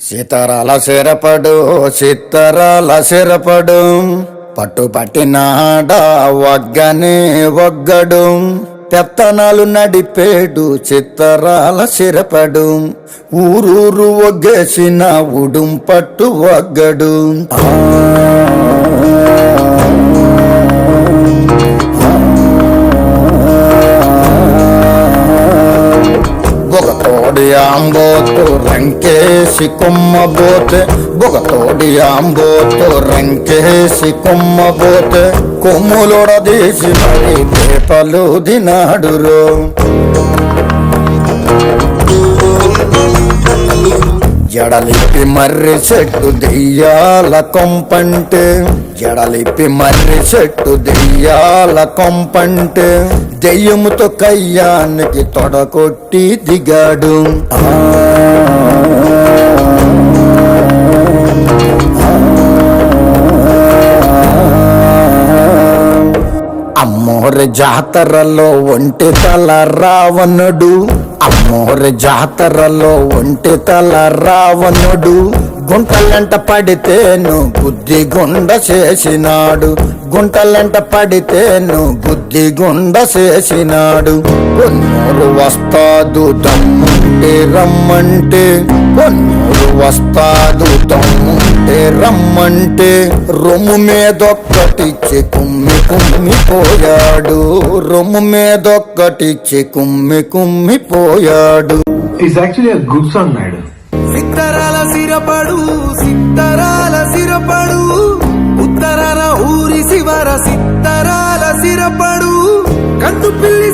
సీతారాల సిరపడు చిత్తరాల సిరపడు పట్టు పట్టినాడ వగ్గనే వగ్గడు పెత్తనాలు నడిపేడు చిత్తరాల సిరపడు ఊరూరు ఒగ్గేసిన ఉడుం పట్టు వగ్గడు బొగతోడి ఆంబోతు రంకేసి కొమ్మబోతే బొగతోడి ఆంబోతు రంకేసి కొమ్మబోతే కొమ్ములొడదీసి మరి పేపలు దినాడురో జడలిప్పి మర్రి చెట్టు దెయ్యాల కొంపంటే జడలిప్పి మర్రి చెట్టు దెయ్యాల కొంపంటే దెయ్యముతో కయ్యానికి తొడకొట్టి దిగాడు అమ్మోరి జాతరలో ఒంటి తల రావణుడు అమ్మోరి జాతరలో ఒంటి తల రావణుడు గుంటలంట పడితేను బుద్ధి గుండ చేసినాడు గుంటలంట పడితేను బుద్ధి గుండ చేసినాడు కొన్నూరు వస్తాదు దమ్ముంటే రమ్మంటే కొన్నూరు వస్తాదు దమ్ముంటే రమ్మంటే రొమ్ము మీదొక్కటిచ్చి కుమ్మి కుమ్మిపోయాడు రొమ్ము మీదొక్కటిచ్చి కుమ్మి కుమ్మిపోయాడు. It's actually a good song, Naidu. సిత్తరాల సిరపడు సిత్తరాల సిరపడు ఉత్తరాల ఊరి శివర సిత్తరాల సిరపడు కంటు పిల్లి